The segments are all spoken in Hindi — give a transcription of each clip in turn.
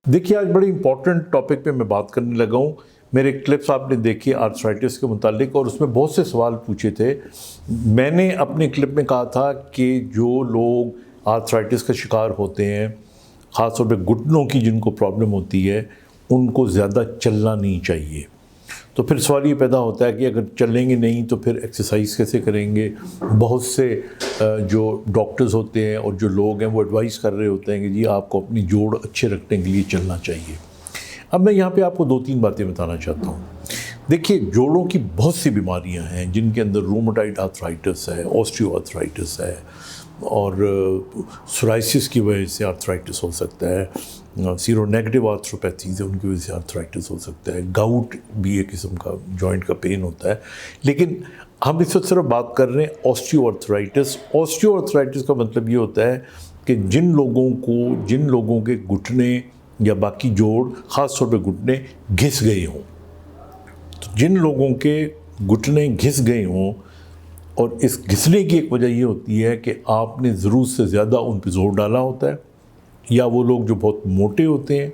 देखिए, आज बड़े इंपॉर्टेंट टॉपिक पे मैं बात करने लगा हूँ। मेरे क्लिप्स आपने देखी आर्थराइटिस के मुतालिक और उसमें बहुत से सवाल पूछे थे। मैंने अपने क्लिप में कहा था कि जो लोग आर्थराइटिस का शिकार होते हैं, ख़ास तौर पे घुटनों की जिनको प्रॉब्लम होती है, उनको ज़्यादा चलना नहीं चाहिए। तो फिर सवाल ये पैदा होता है कि अगर चलेंगे नहीं तो फिर एक्सरसाइज कैसे करेंगे। बहुत से जो डॉक्टर्स होते हैं और जो लोग हैं वो एडवाइस कर रहे होते हैं कि जी आपको अपनी जोड़ अच्छे रखने के लिए चलना चाहिए। अब मैं यहाँ पे आपको 2-3 बातें बताना चाहता हूँ। देखिए, जोड़ों की बहुत सी बीमारियाँ हैं जिनके अंदर रूमेटॉइड आर्थराइटिस है, ऑस्टियोआर्थराइटिस है और सोराइसिस की वजह से आर्थराइटिस हो सकता है, सीरो नेगेटिव आर्थ्रोपैथीज है उनकी वजह से आर्थराइटिस हो सकता है, गाउट भी एक किस्म का जॉइंट का पेन होता है। लेकिन हम इस वक्त सिर्फ बात कर रहे हैं ऑस्टियोआर्थराइटिस। ऑस्टियोआर्थराइटिस का मतलब ये होता है कि जिन लोगों के घुटने या बाकी जोड़, ख़ास तौर पे घुटने घिस गए हों, तो जिन लोगों के घुटने घिस गए हों और इस घिसने की एक वजह ये होती है कि आपने ज़रूरत से ज़्यादा उन पर जोर डाला होता है, या वो लोग जो बहुत मोटे होते हैं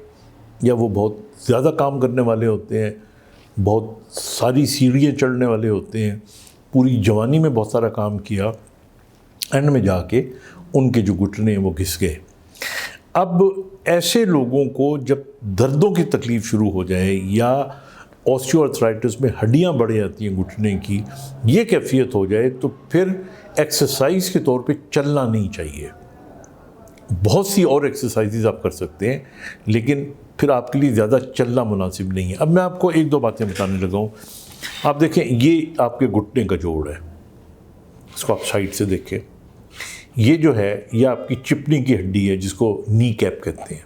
या वो बहुत ज़्यादा काम करने वाले होते हैं, बहुत सारी सीढ़ियाँ चढ़ने वाले होते हैं, पूरी जवानी में बहुत सारा काम किया, एंड में जाके उनके जो घुटने हैं वो घिस गए। अब ऐसे लोगों को जब दर्दों की तकलीफ़ शुरू हो जाए या ऑस्टियोआर्थराइटिस में हड्डियां बढ़ जाती हैं घुटने की, ये कैफियत हो जाए, तो फिर एक्सरसाइज के तौर पे चलना नहीं चाहिए। बहुत सी और एक्सरसाइजेज आप कर सकते हैं, लेकिन फिर आपके लिए ज़्यादा चलना मुनासिब नहीं है। अब मैं आपको 1-2 बातें बताने लगा हूँ। आप देखें, ये आपके घुटने का जोड़ है, इसको आप साइड से देखें। ये जो है ये आपकी चिपनी की हड्डी है जिसको नी कैप कहते हैं।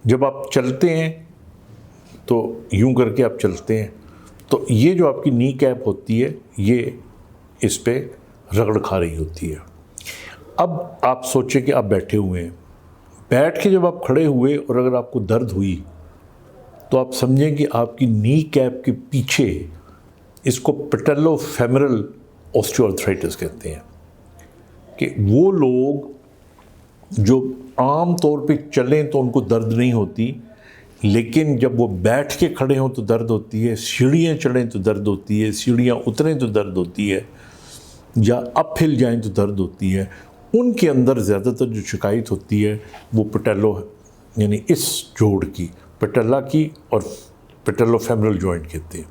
जब आप चलते हैं तो यूं करके आप चलते हैं तो ये जो आपकी नी कैप होती है ये इस पे रगड़ खा रही होती है। अब आप सोचें कि आप बैठे हुए हैं, बैठ के जब आप खड़े हुए और अगर आपको दर्द हुई तो आप समझें कि आपकी नी कैप के पीछे, इसको पेटेलोफेमरल ऑस्टियोआर्थराइटिस कहते हैं, कि वो लोग जो आम तौर पे चलें तो उनको दर्द नहीं होती, लेकिन जब वो बैठ के खड़े हों तो दर्द होती है, सीढ़ियाँ चढ़ें तो दर्द होती है, सीढ़ियाँ उतरें तो दर्द होती है, या अप हिल जाएं तो दर्द होती है। उनके अंदर ज़्यादातर जो शिकायत होती है वो पेटेलो यानी इस जोड़ की, पेटेला की और पेटेलोफेमरल जॉइंट कहते हैं।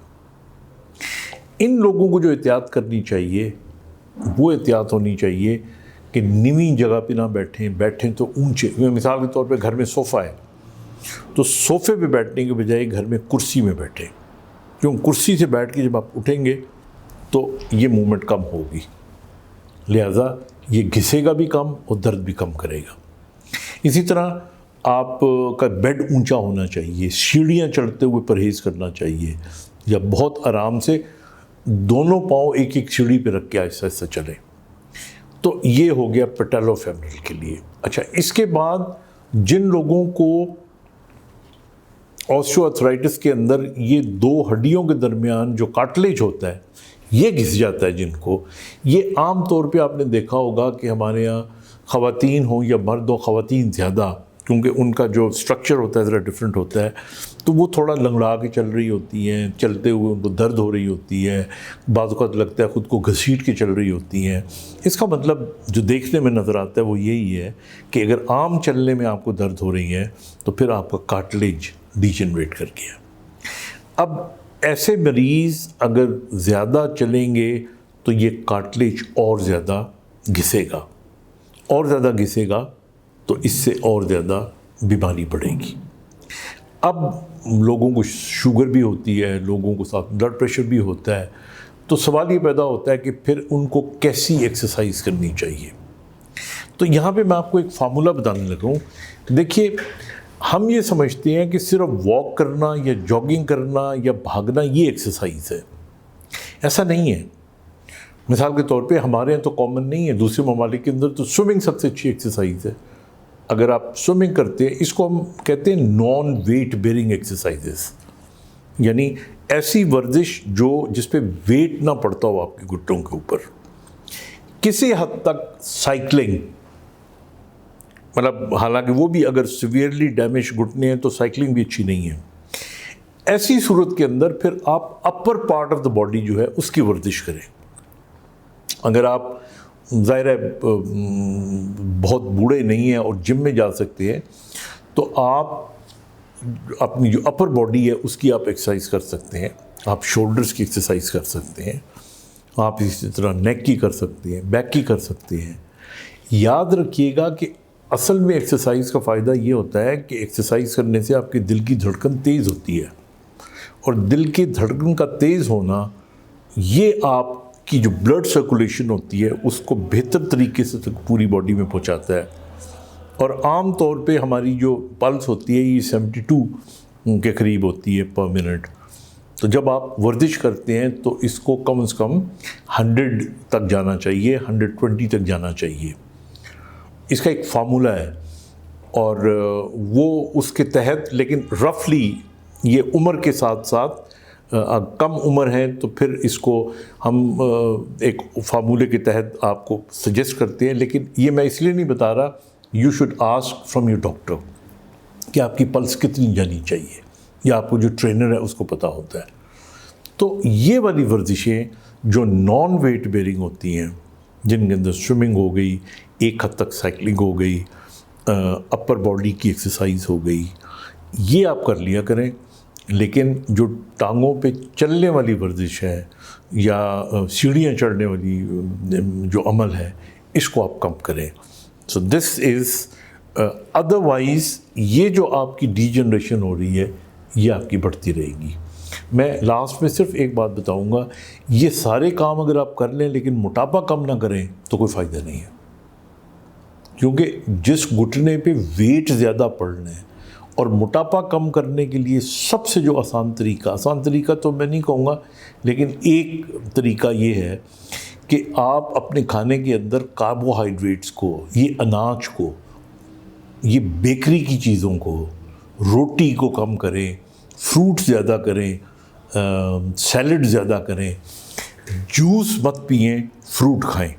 इन लोगों को जो एहतियात करनी चाहिए वो एहतियात होनी चाहिए कि नीवी जगह पे ना बैठें तो ऊंचे। मिसाल के तौर पे घर में सोफ़ा है तो सोफ़े पे बैठने के बजाय घर में कुर्सी में बैठें, क्यों कुर्सी से बैठ के जब आप उठेंगे तो ये मूवमेंट कम होगी, लिहाजा ये घिसेगा भी कम और दर्द भी कम करेगा। इसी तरह आपका बेड ऊंचा होना चाहिए, सीढ़ियाँ चढ़ते हुए परहेज़ करना चाहिए, या बहुत आराम से दोनों पाँव एक एक सीढ़ी पे रख के आहिस्ता आहिस्ता चलें। तो ये हो गया पेटेलोफेमरल के लिए। अच्छा, इसके बाद जिन लोगों को ऑस्टियोआर्थराइटिस के अंदर ये 2 हड्डियों के दरमियान जो कार्टिलेज होता है ये घिस जाता है, जिनको ये आम तौर पे आपने देखा होगा कि हमारे यहाँ ख़वातीन हो या मर्द हो, ख़वातीन ज़्यादा, क्योंकि उनका जो स्ट्रक्चर होता है ज़रा डिफरेंट होता है, तो वो थोड़ा लंगड़ा के चल रही होती हैं, चलते हुए उनको दर्द हो रही होती है, बाज़ औक़ात लगता है ख़ुद को घसीट के चल रही होती हैं। इसका मतलब जो देखने में नज़र आता है वो यही है कि अगर आम चलने में आपको दर्द हो रही है तो फिर आपका कार्टिलेज डिजेनरेट कर गया। अब ऐसे मरीज़ अगर ज़्यादा चलेंगे तो ये कार्टिलेज और ज़्यादा घिसेगा, और ज़्यादा घिसेगा तो इससे और ज़्यादा बीमारी बढ़ेगी। अब लोगों को शुगर भी होती है, लोगों को साथ ब्लड प्रेशर भी होता है, तो सवाल ये पैदा होता है कि फिर उनको कैसी एक्सरसाइज करनी चाहिए। तो यहाँ पे मैं आपको एक फार्मूला बताने लगा हूँ। देखिए, हम ये समझते हैं कि सिर्फ वॉक करना या जॉगिंग करना या भागना ये एक्सरसाइज है। ऐसा नहीं है। मिसाल के तौर पे हमारे यहाँ तो कॉमन नहीं है, दूसरे ममालिक के अंदर तो स्विमिंग सबसे अच्छी एक्सरसाइज है। अगर आप स्विमिंग करते हैं, इसको हम कहते हैं नॉन वेट बेयरिंग एक्सरसाइजेस, यानी ऐसी वर्जिश जो जिस पे वेट ना पड़ता हो आपके घुटनों के ऊपर। किसी हद तक साइकिलिंग मतलब हालांकि वो भी अगर सीवियरली डैमेज घुटने हैं तो साइकिलिंग भी अच्छी नहीं है। ऐसी सूरत के अंदर फिर आप upper part of the body जो है उसकी वर्जिश करें। अगर आप ज़ाहिर है बहुत बूढ़े नहीं हैं और जिम में जा सकते हैं, तो आप अपनी जो अपर बॉडी है उसकी आप एक्सरसाइज कर सकते हैं। आप शोल्डर्स की एक्सरसाइज कर सकते हैं, आप इसी तरह नेक की कर सकते हैं, बैक की कर सकते हैं। याद रखिएगा कि असल में एक्सरसाइज का फ़ायदा ये होता है कि एक्सरसाइज करने से आपके दिल की धड़कन तेज़ होती है, और दिल की धड़कन का तेज़ होना ये आपकी जो ब्लड सर्कुलेशन होती है उसको बेहतर तरीके से पूरी बॉडी में पहुंचाता है। और आम तौर पे हमारी जो पल्स होती है ये 72 के करीब होती है पर मिनट। तो जब आप वर्जिश करते हैं तो इसको कम से कम 100 तक जाना चाहिए, 120 तक जाना चाहिए। इसका एक फार्मूला है और वो उसके तहत, लेकिन रफली ये उम्र के साथ साथ कम उम्र है तो फिर इसको हम एक फार्मूले के तहत आपको सजेस्ट करते हैं। लेकिन ये मैं इसलिए नहीं बता रहा, you should ask from your doctor कि आपकी पल्स कितनी जानी चाहिए, या आपको जो ट्रेनर है उसको पता होता है। तो ये वाली वर्जिशें जो नॉन वेट बेयरिंग होती हैं, जिनके अंदर स्विमिंग हो गई, एक हद तक साइकिलिंग हो गई, अपर बॉडी की एक्सरसाइज हो गई, ये आप कर लिया करें। लेकिन जो टांगों पे चलने वाली वर्जिश है या सीढ़ियाँ चढ़ने वाली जो अमल है, इसको आप कम करें। सो दिस इज़ अदरवाइज़ ये जो आपकी डीजनरेशन हो रही है ये आपकी बढ़ती रहेगी। मैं लास्ट में सिर्फ एक बात बताऊंगा, ये सारे काम अगर आप कर लें लेकिन मोटापा कम ना करें तो कोई फ़ायदा नहीं है, क्योंकि जिस घुटने पे वेट ज़्यादा पड़ना है और मोटापा कम करने के लिए सबसे जो आसान तरीका तो मैं नहीं कहूँगा, लेकिन एक तरीका ये है कि आप अपने खाने के अंदर कार्बोहाइड्रेट्स को, ये अनाज को, ये बेकरी की चीज़ों को, रोटी को कम करें, फ्रूट ज़्यादा करें, सैलड ज़्यादा करें, जूस मत पिएं, फ्रूट खाएं।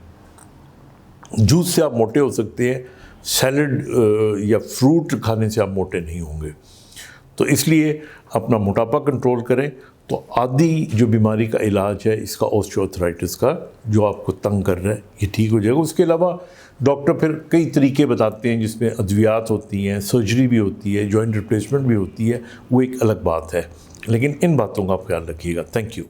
जूस से आप मोटे हो सकते हैं, सैलड या फ्रूट खाने से आप मोटे नहीं होंगे। तो इसलिए अपना मोटापा कंट्रोल करें। तो आदि जो बीमारी का इलाज है इसका, ऑस्टियोआर्थराइटिस का, जो आपको तंग कर रहा है, ये ठीक हो जाएगा। उसके अलावा डॉक्टर फिर कई तरीके बताते हैं जिसमें अद्वियात होती हैं, सर्जरी भी होती है, जॉइंट रिप्लेसमेंट भी होती है, वो एक अलग बात है। लेकिन इन बातों का आप ख्याल रखिएगा। Thank you.